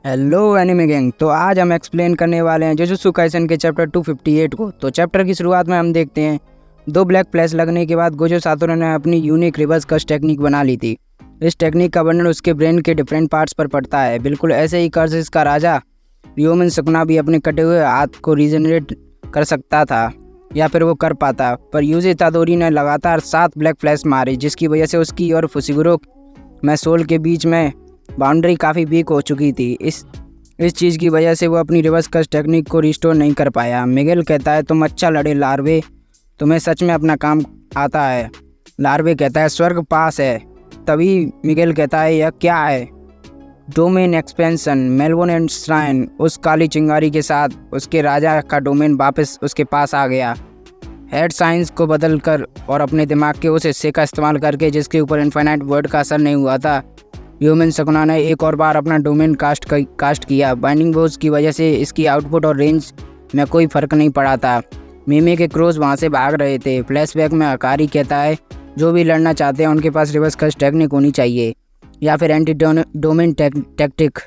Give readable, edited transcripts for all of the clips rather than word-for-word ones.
Hello anime gang. तो आज हम एक्सप्लेन करने वाले हैं जुजुत्सु काइसेन के चैप्टर 258 को। तो चैप्टर की शुरुआत में हम देखते हैं दो ब्लैक फ्लैश लगने के बाद गोजो सातोरू ने अपनी यूनिक रिवर्स कर्स टेक्निक बना ली थी। इस टेक्निक का वर्णन उसके ब्रेन के डिफरेंट पार्ट्स पर पड़ता है। बिल्कुल ऐसे ही कर्स इसका राजा रियोमिन सुकुना भी अपने कटे हुए हाथ को रीजनरेट कर सकता था, या फिर वो कर पाता। पर यूजी इतादोरी ने लगातार 7 ब्लैक फ्लैश मारे, जिसकी वजह से उसकी और फुसिगुरो में सोल के बीच में बाउंड्री काफ़ी वीक हो चुकी थी। इस चीज़ की वजह से वो अपनी रिवर्स कर्स टेक्निक को रिस्टोर नहीं कर पाया। मिगेल कहता है, तुम अच्छा लड़े लार्वे, तुम्हें सच में अपना काम आता है। लार्वे कहता है, स्वर्ग पास है। तभी मिगेल कहता है, यह क्या है? Domain expansion. Melbourne and shrine उस काली चिंगारी के साथ उसके राजा का डोमेन वापस उसके पास आ गया। हेड साइंस को बदल कर और अपने दिमाग के उस हिस्से का इस्तेमाल करके जिसके ऊपर इन्फाइनाइट वर्ड का असर नहीं हुआ था, रियोमिन सुकुना ने एक और बार अपना डोमेन कास्ट किया। बाइंडिंग बोझ की वजह से इसकी आउटपुट और रेंज में कोई फर्क नहीं पड़ा था। मीमे के क्रोज वहाँ से भाग रहे थे। फ्लैशबैक में अकारी कहता है, जो भी लड़ना चाहते हैं उनके पास रिवर्स कर्स टेक्निक होनी चाहिए या फिर एंटी डोमेन टैक्टिक।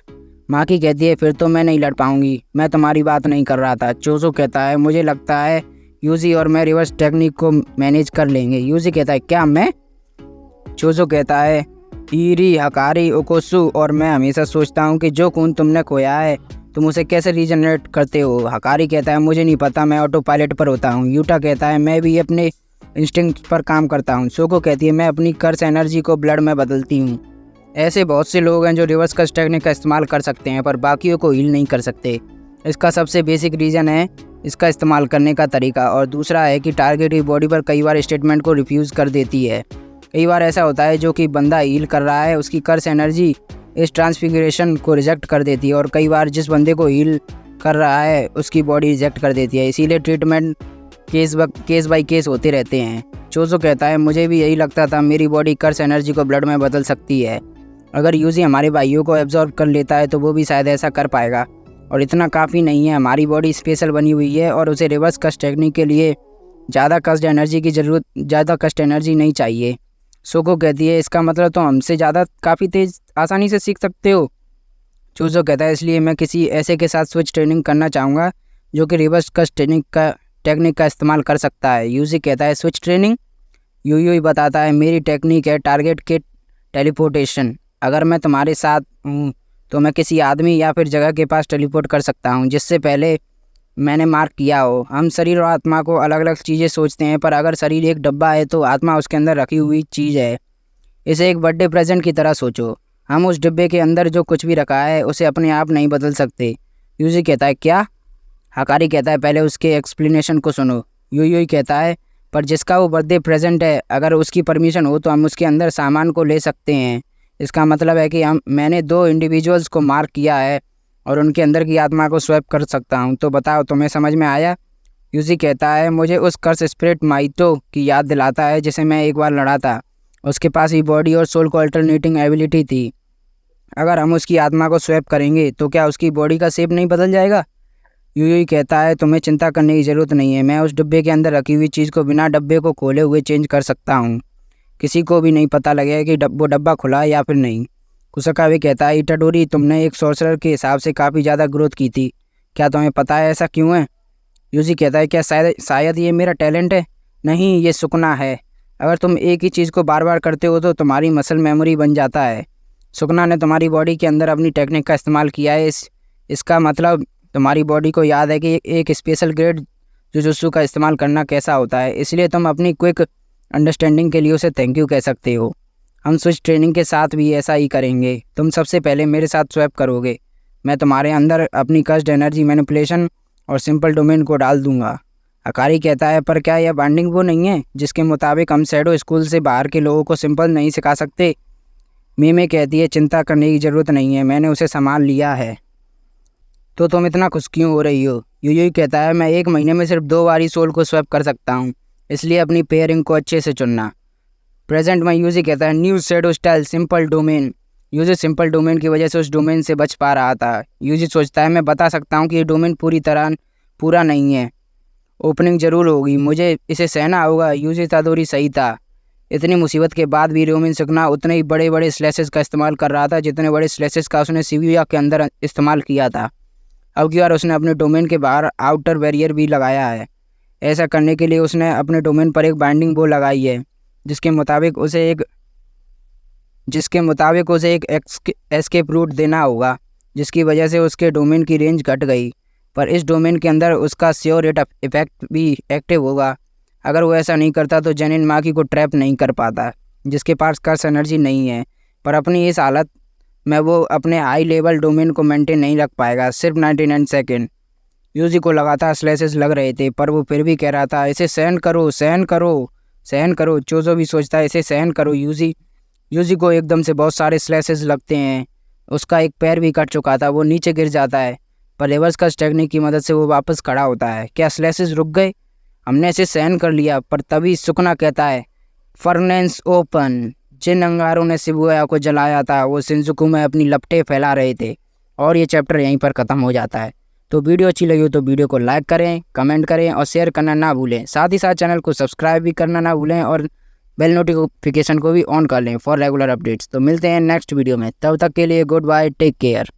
माकी कहती है, फिर तो मैं नहीं लड़ पाऊंगी, मैं तुम्हारी बात नहीं कर रहा था। चोजो कहता है, मुझे लगता है यूजी और मैं रिवर्स टेक्निक को मैनेज कर लेंगे। यूजी कहता है, क्या मैं? चोजो कहता है, ईरी, हकारी, ओकोसु और मैं हमेशा सोचता हूँ कि जो खून तुमने खोया है तुम उसे कैसे रीजनरेट करते हो। हकारी कहता है, मुझे नहीं पता, मैं ऑटो पायलट पर होता हूँ। यूटा कहता है, मैं भी अपने इंस्टिंक्ट पर काम करता हूँ। सोको कहती है, मैं अपनी कर्स एनर्जी को ब्लड में बदलती हूँ। ऐसे बहुत से लोग हैं जो रिवर्स कर्स टेक्निक का इस्तेमाल कर सकते हैं पर बाकियों को हील नहीं कर सकते। इसका सबसे बेसिक रीज़न है इसका इस्तेमाल करने का तरीका, और दूसरा है कि टारगेट की बॉडी पर कई बार स्टेटमेंट को रिफ्यूज़ कर देती है। कई बार ऐसा होता है जो कि बंदा हील कर रहा है उसकी कर्स एनर्जी इस ट्रांसफिगरेशन को रिजेक्ट कर देती है, और कई बार जिस बंदे को हील कर रहा है उसकी बॉडी रिजेक्ट कर देती है। इसीलिए ट्रीटमेंट केस बाई केस होते रहते हैं। चोजो कहता है, मुझे भी यही लगता था, मेरी बॉडी कर्स एनर्जी को ब्लड में बदल सकती है। अगर यूजी हमारे भाइयों को एब्जॉर्ब कर लेता है तो वो भी शायद ऐसा कर पाएगा, और इतना काफ़ी नहीं है। हमारी बॉडी स्पेशल बनी हुई है और उसे रिवर्स कस्ट टेक्निक के लिए ज़्यादा कस्ट एनर्जी नहीं चाहिए। सोको कहती है, इसका मतलब तो हमसे ज़्यादा काफ़ी तेज़ आसानी से सीख सकते हो। चूजो कहता है, इसलिए मैं किसी ऐसे के साथ स्विच ट्रेनिंग करना चाहूँगा जो कि रिवर्स कस्ट टेक्निक का इस्तेमाल कर सकता है। यूजी कहता है, स्विच ट्रेनिंग? यूयू ही बताता है, मेरी टेक्निक है टारगेट के टेलीपोर्टेशन। अगर मैं तुम्हारे साथ हूँ तो मैं किसी आदमी या फिर जगह के पास टेलीपोर्ट कर सकता हूँ जिससे पहले मैंने मार्क किया हो। हम शरीर और आत्मा को अलग अलग चीज़ें सोचते हैं, पर अगर शरीर एक डब्बा है तो आत्मा उसके अंदर रखी हुई चीज़ है। इसे एक बर्थडे प्रेजेंट की तरह सोचो। हम उस डिब्बे के अंदर जो कुछ भी रखा है उसे अपने आप नहीं बदल सकते। यूजी कहता है, क्या? हकारी कहता है, पहले उसके एक्सप्लेनेशन को सुनो। यूयू ही कहता है, पर जिसका वो बर्थडे प्रेजेंट है, अगर उसकी परमिशन हो तो हम उसके अंदर सामान को ले सकते हैं। इसका मतलब है कि मैंने 2 इंडिविजुअल्स को मार्क किया है और उनके अंदर की आत्मा को स्वैप कर सकता हूँ। तो बताओ, तुम्हें समझ में आया? यूजी कहता है, मुझे उस कर्स स्पिरिट माइतो की याद दिलाता है जिसे मैं एक बार लड़ा था। उसके पास ही बॉडी और सोल को अल्टरनेटिंग एबिलिटी थी। अगर हम उसकी आत्मा को स्वैप करेंगे तो क्या उसकी बॉडी का शेप नहीं बदल जाएगा? यूयू ही कहता है, तुम्हें चिंता करने की ज़रूरत नहीं है, मैं उस डिब्बे के अंदर रखी हुई चीज़ को बिना डब्बे को खोले हुए चेंज कर सकता हूँ। किसी को भी नहीं पता लगेगा कि वो डब्बा खुला है या फिर नहीं। कुसका भी कहता है, इटाडोरी, तुमने एक सॉर्सरर के हिसाब से काफ़ी ज़्यादा ग्रोथ की थी, क्या तुम्हें पता है ऐसा क्यों है? यूजी कहता है, क्या शायद ये मेरा टैलेंट है? नहीं, ये सुकना है। अगर तुम एक ही चीज़ को बार बार करते हो तो तुम्हारी मसल मेमोरी बन जाता है। सुकना ने तुम्हारी बॉडी के अंदर अपनी टेक्निक का इस्तेमाल किया है। इसका मतलब तुम्हारी बॉडी को याद है कि एक स्पेशल ग्रेड जुजुत्सु का इस्तेमाल करना कैसा होता है, इसलिए तुम अपनी क्विक अंडरस्टैंडिंग के लिए उसे थैंक यू कह सकते हो। हम स्विच ट्रेनिंग के साथ भी ऐसा ही करेंगे। तुम सबसे पहले मेरे साथ स्वैप करोगे, मैं तुम्हारे अंदर अपनी कस्ट एनर्जी मैनिपुलेशन और सिंपल डोमेन को डाल दूंगा। अकारी कहता है, पर क्या यह बाइंडिंग वो नहीं है जिसके मुताबिक हम शैडो स्कूल से बाहर के लोगों को सिंपल नहीं सिखा सकते? मीमे कहती है, चिंता करने की ज़रूरत नहीं है, मैंने उसे संभाल लिया है। तो तुम इतना खुश क्यों हो रही हो? यूयू कहता है, मैं 1 महीने में सिर्फ 2 बार ही सोल को स्वैप कर सकता हूँ, इसलिए अपनी पेयरिंग को अच्छे से चुनना। प्रेजेंट में यूजी कहता है, new shadow style simple domain. यूजी सिंपल डोमेन की वजह से उस डोमेन से बच पा रहा था। यूजी सोचता है, मैं बता सकता हूँ कि ये डोमेन पूरी तरह पूरा नहीं है, ओपनिंग जरूर होगी, मुझे इसे सहना होगा। यूजी तादोरी सही था, इतनी मुसीबत के बाद भी र्योमिन सुकना उतने ही बड़े बड़े स्लैशेस का इस्तेमाल कर रहा था जितने बड़े स्लैशेस का उसने शिबुया के अंदर इस्तेमाल किया था। अब की बार उसने अपने डोमेन के बाहर आउटर बैरियर भी लगाया है। ऐसा करने के लिए उसने अपने डोमेन पर एक बाइंडिंग बो लगाई है जिसके मुताबिक उसे एक एस्केप रूट देना होगा, जिसकी वजह से उसके डोमेन की रेंज घट गई। पर इस डोमेन के अंदर उसका श्योर रेट इफेक्ट भी एक्टिव होगा। अगर वो ऐसा नहीं करता तो जेनिन माकी को ट्रैप नहीं कर पाता, जिसके पास कर्स एनर्जी नहीं है। पर अपनी इस हालत में वो अपने हाई लेवल डोमेन को मेंटेन नहीं रख पाएगा। सिर्फ 99 सेकेंड। यूजी को लगातार स्लैशेस लग रहे थे पर वो फिर भी कह रहा था इसे सहन करो, सहन करो, सहन करो। चोजो भी सोचता है इसे सहन करो। यूजी को एकदम से बहुत सारे स्लैशेस लगते हैं। उसका एक पैर भी कट चुका था, वो नीचे गिर जाता है पर रिवर्स कस्ट टेक्निक की मदद से वो वापस खड़ा होता है। क्या स्लैशेस रुक गए? हमने इसे सहन कर लिया। पर तभी सुकना कहता है फर्नेंस ओपन। जिन अंगारों ने शिबुया को जलाया था वो शिनजुकू में अपनी लपटें फैला रहे थे। और ये चैप्टर यहीं पर ख़त्म हो जाता है। तो वीडियो अच्छी लगी हो तो वीडियो को लाइक करें, कमेंट करें और शेयर करना ना भूलें। साथ ही साथ चैनल को सब्सक्राइब भी करना ना भूलें और बेल नोटिफिकेशन को भी ऑन कर लें फॉर रेगुलर अपडेट्स। तो मिलते हैं नेक्स्ट वीडियो में, तब तक के लिए गुड बाय, टेक केयर।